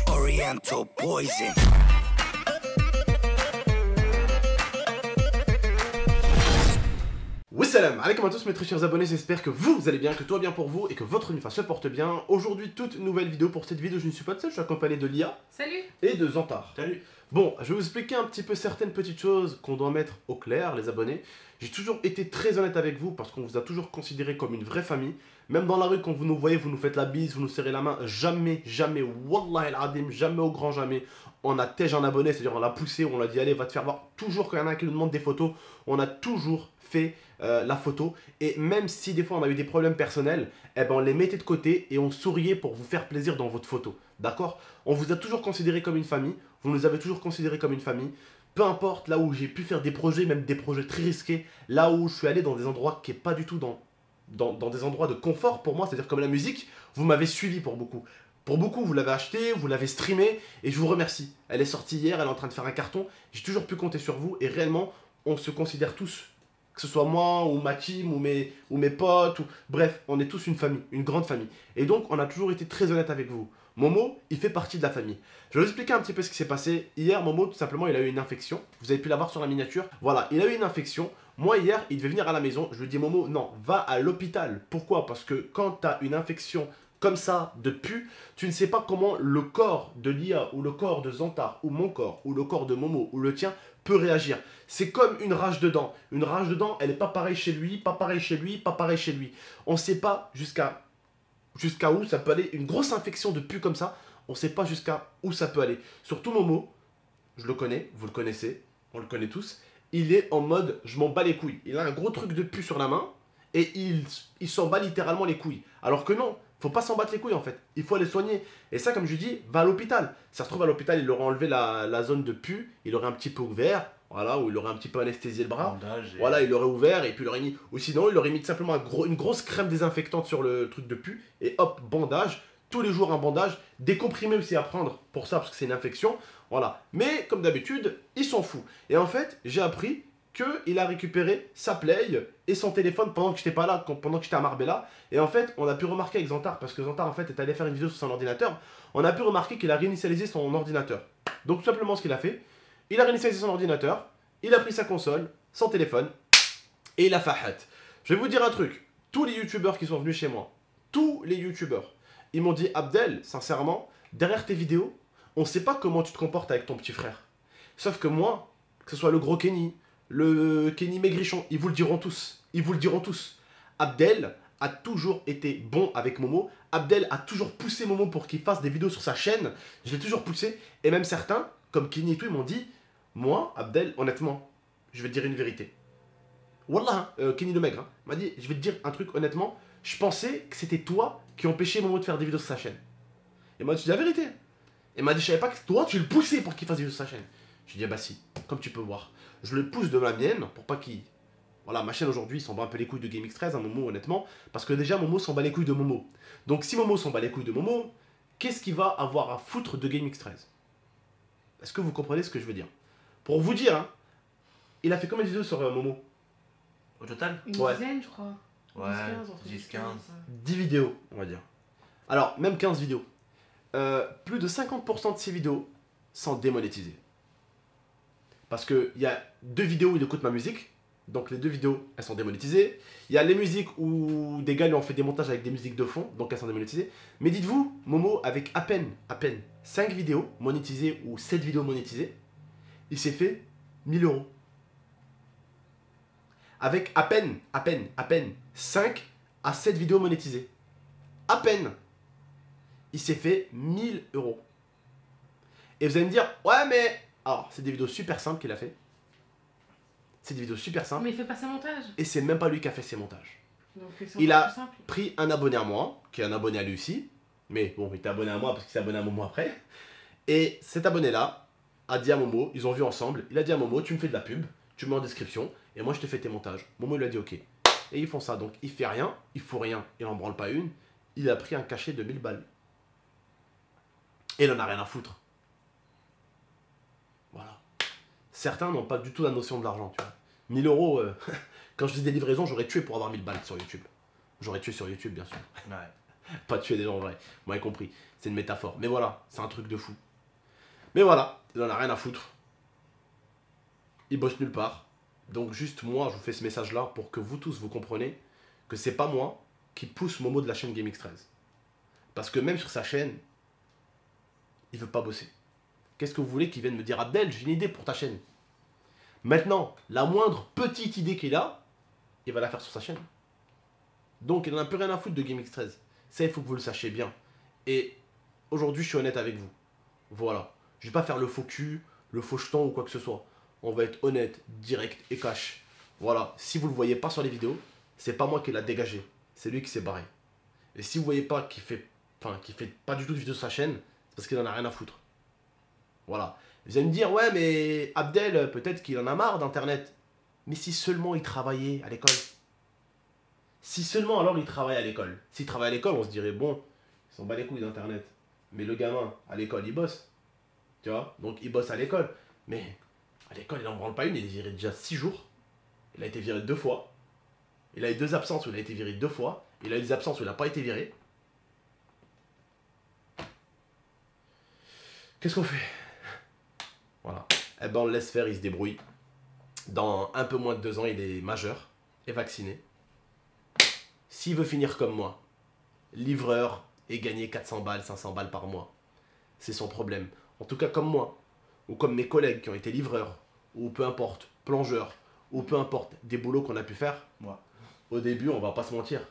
Oriental poison. Wassalam, alaikum à tous mes très chers abonnés, j'espère que vous allez bien, que tout va bien pour vous et que votre nuit se porte bien. Aujourd'hui, toute nouvelle vidéo. Pour cette vidéo, je ne suis pas seul, je suis accompagné de Lia. Salut. Et de Zantar. Salut. Bon, je vais vous expliquer un petit peu certaines petites choses qu'on doit mettre au clair, les abonnés. J'ai toujours été très honnête avec vous parce qu'on vous a toujours considéré comme une vraie famille. Même dans la rue, quand vous nous voyez, vous nous faites la bise, vous nous serrez la main. Jamais, jamais, wallah el-adim, jamais au grand jamais. On a tège un abonné, c'est-à-dire on l'a poussé, on l'a dit allez, va te faire voir. Toujours quand il y en a qui nous demande des photos, on a toujours fait la photo. Et même si des fois on a eu des problèmes personnels, eh ben on les mettait de côté et on souriait pour vous faire plaisir dans votre photo. D'accord? On vous a toujours considéré comme une famille, vous nous avez toujours considéré comme une famille. Peu importe, là où j'ai pu faire des projets, même des projets très risqués, là où je suis allé dans des endroits qui n'est pas du tout dans des endroits de confort pour moi, c'est-à-dire comme la musique, vous m'avez suivi pour beaucoup. Pour beaucoup, vous l'avez acheté, vous l'avez streamé, et je vous remercie. Elle est sortie hier, elle est en train de faire un carton, j'ai toujours pu compter sur vous, et réellement, on se considère tous, que ce soit moi, ou ma team, ou mes potes, bref, on est tous une famille, une grande famille. Et donc, on a toujours été très honnête avec vous. Momo, il fait partie de la famille. Je vais vous expliquer un petit peu ce qui s'est passé. Hier, Momo, tout simplement, il a eu une infection. Vous avez pu la voir sur la miniature. Voilà, il a eu une infection. Moi, hier, il devait venir à la maison. Je lui ai dit, Momo, non, va à l'hôpital. Pourquoi? Parce que quand tu as une infection comme ça, de pu, tu ne sais pas comment le corps de Lia, ou le corps de Zantar, ou mon corps, ou le corps de Momo, ou le tien, peut réagir. C'est comme une rage de dents. Une rage de dents, elle n'est pas pareille chez lui, pas pareille chez lui, pas pareille chez lui. On ne sait pas jusqu'à où ça peut aller. Une grosse infection de pu comme ça, on ne sait pas jusqu'à où ça peut aller. Surtout Momo, je le connais, vous le connaissez, on le connaît tous, il est en mode je m'en bats les couilles. Il a un gros truc de pu sur la main et il s'en bat littéralement les couilles. Alors que non, faut pas s'en battre les couilles en fait, il faut aller soigner. Et ça, comme je dis, va à l'hôpital. Ça se trouve à l'hôpital, il aurait enlevé la zone de pu, il aurait un petit peu ouvert, voilà, ou il aurait un petit peu anesthésié le bras. Voilà, il aurait ouvert et puis il aurait mis, ou sinon il aurait mis simplement une grosse crème désinfectante sur le truc de pu et hop, bandage. Tous les jours un bandage, des comprimés aussi à prendre pour ça parce que c'est une infection, voilà. Mais comme d'habitude, il s'en fout. Et en fait, j'ai appris qu'il a récupéré sa Play et son téléphone pendant que j'étais pas là, pendant que j'étais à Marbella. Et en fait, on a pu remarquer avec Zantar, parce que Zantar en fait est allé faire une vidéo sur son ordinateur, on a pu remarquer qu'il a réinitialisé son ordinateur. Donc tout simplement ce qu'il a fait, il a réinitialisé son ordinateur, il a pris sa console, son téléphone, et il a fahat. Je vais vous dire un truc, tous les youtubeurs qui sont venus chez moi, tous les youtubeurs, ils m'ont dit Abdel, sincèrement, derrière tes vidéos, on ne sait pas comment tu te comportes avec ton petit frère. Sauf que moi, que ce soit le gros Kenny, le Kenny Maigrichon, ils vous le diront tous. Ils vous le diront tous. Abdel a toujours été bon avec Momo. Abdel a toujours poussé Momo pour qu'il fasse des vidéos sur sa chaîne. Je l'ai toujours poussé. Et même certains, comme Kenny et tout, ils m'ont dit moi, Abdel, honnêtement, je vais te dire une vérité. Wallah, Kenny le Maigre, m'a dit je vais te dire un truc honnêtement. Je pensais que c'était toi qui empêchais Momo de faire des vidéos sur sa chaîne. Et moi, je dis la vérité. Et m'a dit je savais pas que toi, tu le poussais pour qu'il fasse des vidéos sur sa chaîne. Je lui ai dit bah si, comme tu peux voir. Je le pousse de la mienne pour pas qu'il... Voilà, ma chaîne aujourd'hui s'en bat un peu les couilles de GameX13, Momo, honnêtement. Parce que déjà, Momo s'en bat les couilles de Momo. Donc si Momo s'en bat les couilles de Momo, qu'est-ce qu'il va avoir à foutre de GameX13? Est-ce que vous comprenez ce que je veux dire? Pour vous dire, hein, il a fait combien de vidéos sur Momo? Au total? Une Ouais. dizaine, je crois. Ouais, 10-15, entre 10-15. 10 vidéos, on va dire. Alors, même 15 vidéos. Plus de 50% de ces vidéos sont démonétisées. Parce qu'il y a 2 vidéos où il écoute ma musique. Donc les 2 vidéos, elles sont démonétisées. Il y a les musiques où des gars lui ont fait des montages avec des musiques de fond. Donc elles sont démonétisées. Mais dites-vous, Momo, avec à peine 5 vidéos monétisées ou 7 vidéos monétisées, il s'est fait 1000 €. Avec à peine 5 à 7 vidéos monétisées. À peine. Il s'est fait 1000 €. Et vous allez me dire, ouais mais... Alors, c'est des vidéos super simples qu'il a fait. C'est des vidéos super simples. Mais il fait pas ses montages. Et c'est même pas lui qui a fait ses montages. Donc c'est Il encore a plus simple. pris un abonné à moi, qui est un abonné à lui aussi. Mais bon, il était abonné à moi parce qu'il s'est abonné à Momo après. Et cet abonné-là a dit à Momo, ils ont vu ensemble, il a dit à Momo, tu me fais de la pub, tu me mets en description, et moi je te fais tes montages. Momo lui a dit ok. Et ils font ça, donc il fait rien, il faut rien, il en branle pas une. Il a pris un cachet de 1000 balles. Et il en a rien à foutre. Voilà. Certains n'ont pas du tout la notion de l'argent, tu vois. 1000 €, quand je dis des livraisons, j'aurais tué pour avoir 1000 balles sur YouTube. J'aurais tué sur YouTube, bien sûr. Ouais. Pas tuer des gens en vrai. Vous m'avez compris. C'est une métaphore. Mais voilà, c'est un truc de fou. Mais voilà, il en a rien à foutre. Il bosse nulle part. Donc juste moi, je vous fais ce message-là pour que vous tous vous compreniez que c'est pas moi qui pousse Momo de la chaîne GameX13. Parce que même sur sa chaîne, il veut pas bosser. Qu'est-ce que vous voulez qu'il vienne me dire? Abdel, j'ai une idée pour ta chaîne. Maintenant, la moindre petite idée qu'il a, il va la faire sur sa chaîne. Donc il n'en a plus rien à foutre de GameX13. Ça, il faut que vous le sachiez bien. Et aujourd'hui, je suis honnête avec vous. Voilà. Je vais pas faire le faux cul, le faux jeton ou quoi que ce soit. On va être honnête, direct et cash. Voilà. Si vous le voyez pas sur les vidéos, c'est pas moi qui l'a dégagé. C'est lui qui s'est barré. Et si vous voyez pas qu'il fait pas du tout de vidéos sur sa chaîne, c'est parce qu'il en a rien à foutre. Voilà. Vous allez me dire, ouais, mais Abdel, peut-être qu'il en a marre d'internet. Mais si seulement il travaillait à l'école. Si seulement alors il travaille à l'école. S'il travaille à l'école, on se dirait, bon, il s'en bat les couilles d'internet. Mais le gamin, à l'école, il bosse. Tu vois? Donc il bosse à l'école. Mais à l'école, il en branle pas une, il est viré déjà 6 jours. Il a été viré 2 fois. Il a eu 2 absences où il a été viré 2 fois. Il a eu des absences où il n'a pas été viré. Qu'est-ce qu'on fait? Voilà. Eh ben on le laisse faire, il se débrouille. Dans un peu moins de 2 ans, il est majeur et vacciné. S'il veut finir comme moi, livreur et gagner 400 balles, 500 balles par mois, c'est son problème. En tout cas comme moi, ou comme mes collègues qui ont été livreurs, ou peu importe, plongeurs, ou peu importe, des boulots qu'on a pu faire, Moi. Au début, on va pas se mentir,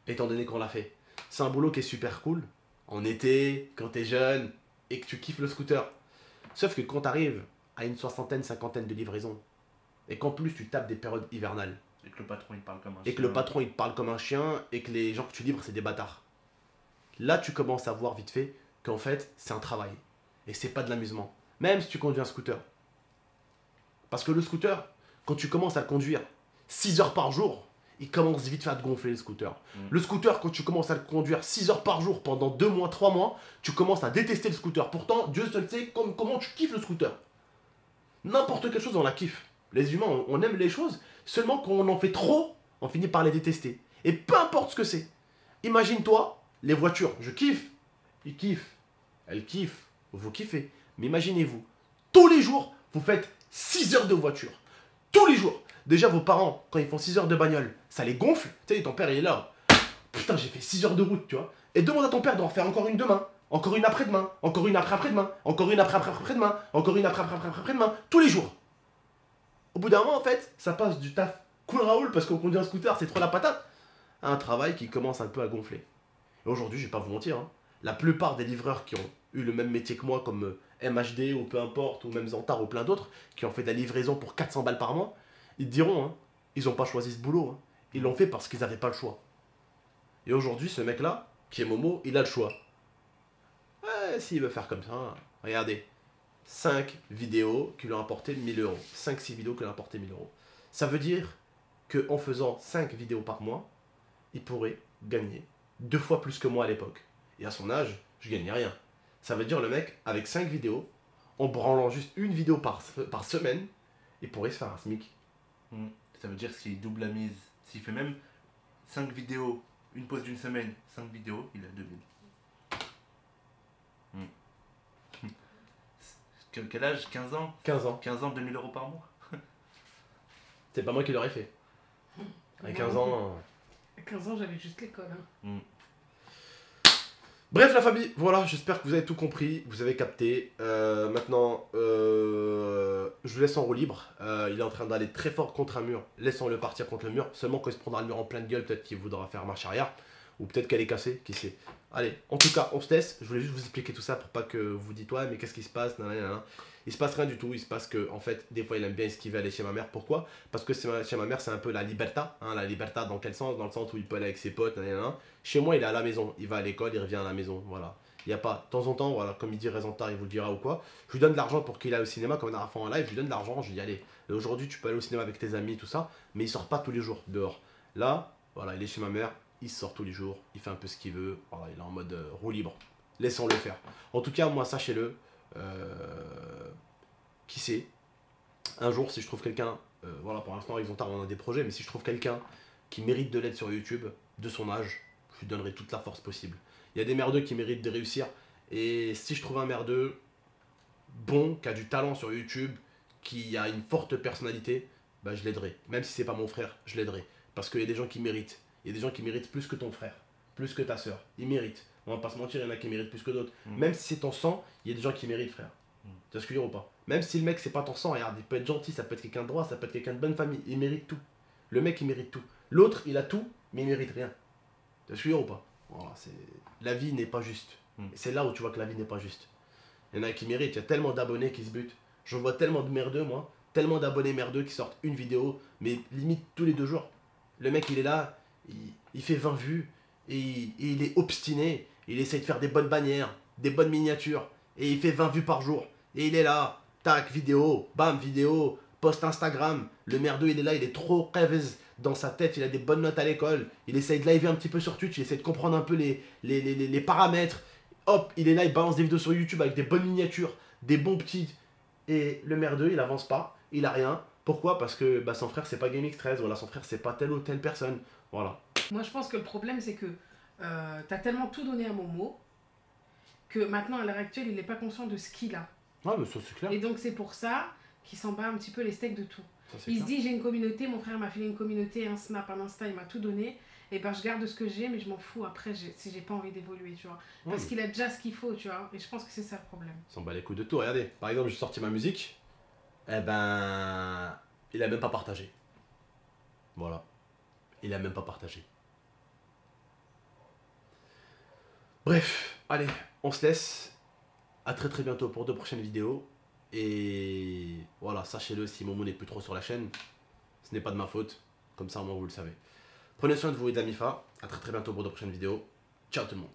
étant donné qu'on l'a fait. C'est un boulot qui est super cool, en été, quand t'es jeune, et que tu kiffes le scooter. Sauf que quand t'arrives à une soixantaine, cinquantaine de livraisons, et qu'en plus tu tapes des périodes hivernales, Et que le patron il parle comme un et que le patron il te parle comme un chien, et que les gens que tu livres c'est des bâtards. Là tu commences à voir vite fait qu'en fait c'est un travail. Et c'est pas de l'amusement. Même si tu conduis un scooter. Parce que le scooter, quand tu commences à le conduire 6 heures par jour, il commence vite fait à te gonfler le scooter. Le scooter, quand tu commences à le conduire 6 heures par jour pendant 2 mois, 3 mois, tu commences à détester le scooter. Pourtant, Dieu seul sait comment tu kiffes le scooter. N'importe quelle chose, on la kiffe. Les humains, on aime les choses, seulement quand on en fait trop, on finit par les détester. Et peu importe ce que c'est. Imagine-toi, les voitures, je kiffe, ils kiffent, elles kiffent, vous kiffez. Mais imaginez-vous, tous les jours, vous faites 6 heures de voiture. Tous les jours. Déjà, vos parents, quand ils font 6 heures de bagnole, ça les gonfle. Tu sais, ton père, il est là. Putain, j'ai fait 6 heures de route, tu vois. Et demande à ton père d'en faire encore une demain, encore une après-demain, encore une après-après-demain, encore une après-après-après-demain, encore une après-après-après-après-demain, tous les jours. Au bout d'un moment, en fait, ça passe du taf cool Raoul parce qu'on conduit un scooter, c'est trop la patate, à un travail qui commence un peu à gonfler. Et aujourd'hui, je vais pas vous mentir, hein, la plupart des livreurs qui ont eu le même métier que moi, comme MHD ou peu importe, ou même Zantar ou plein d'autres, qui ont fait de la livraison pour 400 balles par mois, ils te diront, hein, ils n'ont pas choisi ce boulot. Hein. Ils l'ont fait parce qu'ils n'avaient pas le choix. Et aujourd'hui, ce mec-là, qui est Momo, il a le choix. Ouais, s'il veut faire comme ça, regardez. 5 vidéos qui lui ont apporté 1000 euros. 5-6 vidéos qui lui ont apporté 1000 euros. Ça veut dire qu'en faisant 5 vidéos par mois, il pourrait gagner 2 fois plus que moi à l'époque. Et à son âge, je gagnais rien. Ça veut dire le mec, avec 5 vidéos, en branlant juste une vidéo par semaine, il pourrait se faire un SMIC. Ça veut dire s'il double la mise, s'il fait même 5 vidéos, une pause d'une semaine, 5 vidéos, il a 2000. Quel âge? 15 ans? 15 ans. 15 ans, 2000 euros par mois. C'est pas moi qui l'aurais fait. À 15 ans... À 15 ans, j'avais juste l'école. Hein. Bref la famille, voilà, j'espère que vous avez tout compris, vous avez capté. Maintenant, je vous laisse en roue libre. Il est en train d'aller très fort contre un mur. Laissons-le partir contre le mur. Seulement quand il se prendra le mur en pleine gueule, peut-être qu'il voudra faire marche arrière. Ou peut-être qu'elle est cassée, qui sait. Allez, en tout cas, on se laisse. Je voulais juste vous expliquer tout ça pour pas que vous dites ouais, mais qu'est-ce qui se passe, nanana. Il se passe rien du tout. Il se passe que, en fait, des fois, il aime bien esquiver aller chez ma mère. Pourquoi? Parce que chez ma mère, c'est un peu la liberta. Hein, la liberta, dans quel sens? Dans le sens où il peut aller avec ses potes, nanana. Chez moi, il est à la maison. Il va à l'école, il revient à la maison. Voilà. Il n'y a pas, de temps en temps, voilà, comme il dit Rezantar, il vous le dira ou quoi. Je lui donne de l'argent pour qu'il aille au cinéma, comme on a fait en live. Je lui donne de l'argent, je lui dis allez, aujourd'hui, tu peux aller au cinéma avec tes amis, tout ça. Mais il sort pas tous les jours dehors. Là, voilà, il est chez ma mère. Il sort tous les jours, il fait un peu ce qu'il veut, voilà, il est en mode roue libre. Laissons-le faire. En tout cas, moi, sachez-le, qui sait, un jour, si je trouve quelqu'un, voilà, pour l'instant, avec Zontar, on a des projets, mais si je trouve quelqu'un qui mérite de l'aide sur YouTube, de son âge, je lui donnerai toute la force possible. Il y a des merdeux qui méritent de réussir. Et si je trouve un merdeux bon, qui a du talent sur YouTube, qui a une forte personnalité, bah je l'aiderai. Même si c'est pas mon frère, je l'aiderai. Parce qu'il y a des gens qui méritent. Il y a des gens qui méritent plus que ton frère, plus que ta soeur. Ils méritent. On va pas se mentir, il y en a qui méritent plus que d'autres. Même si c'est ton sang, il y a des gens qui méritent, frère. Tu vois ce que je veux dire ou pas? Même si le mec c'est pas ton sang, regarde, il peut être gentil, ça peut être quelqu'un de droit, ça peut être quelqu'un de bonne famille, il mérite tout. Le mec il mérite tout. L'autre il a tout, mais il mérite rien. Tu vois ce que je veux dire ou pas? Voilà, la vie n'est pas juste. Et c'est là où tu vois que la vie n'est pas juste. Il y en a qui méritent, il y a tellement d'abonnés qui se butent. Je vois tellement de merdeux, moi, tellement d'abonnés merdeux qui sortent une vidéo, mais limite tous les 2 jours. Le mec il est là, il fait 20 vues, et il est obstiné, il essaye de faire des bonnes bannières, des bonnes miniatures, et il fait 20 vues par jour. Et il est là, tac, vidéo, bam, vidéo, post Instagram. Le merdeux, il est là, il est trop rêveuse dans sa tête, il a des bonnes notes à l'école. Il essaye de live un petit peu sur Twitch, il essaye de comprendre un peu les paramètres. Hop, il est là, il balance des vidéos sur YouTube avec des bonnes miniatures, des bons petits. Et le merdeux, il avance pas, il a rien. Pourquoi? Parce que bah, son frère, c'est pas GameX13, voilà, son frère, c'est pas telle ou telle personne. Voilà. Moi, je pense que le problème, c'est que t'as tellement tout donné à Momo que maintenant, à l'heure actuelle, il n'est pas conscient de ce qu'il a. Ouais, mais ça, c'est clair. Et donc, c'est pour ça qu'il s'en bat un petit peu les steaks de tout. Ça, Il se dit, j'ai une communauté, mon frère m'a filé une communauté, un Snap, un Insta, il m'a tout donné. Et ben, je garde ce que j'ai, mais je m'en fous après si j'ai pas envie d'évoluer, tu vois. Parce qu'il a déjà ce qu'il faut, tu vois. Et je pense que c'est ça le problème. Il s'en bat les couilles de tout. Regardez, par exemple, j'ai sorti ma musique. Eh ben, il a même pas partagé. Voilà. Il a même pas partagé. Bref, allez, on se laisse. À très très bientôt pour 2 prochaines vidéos. Et voilà, sachez-le, si Momo n'est plus trop sur la chaîne, ce n'est pas de ma faute. Comme ça, au moins, vous le savez. Prenez soin de vous et de la MIFA. À très très bientôt pour 2 prochaines vidéos. Ciao tout le monde.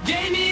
Gaming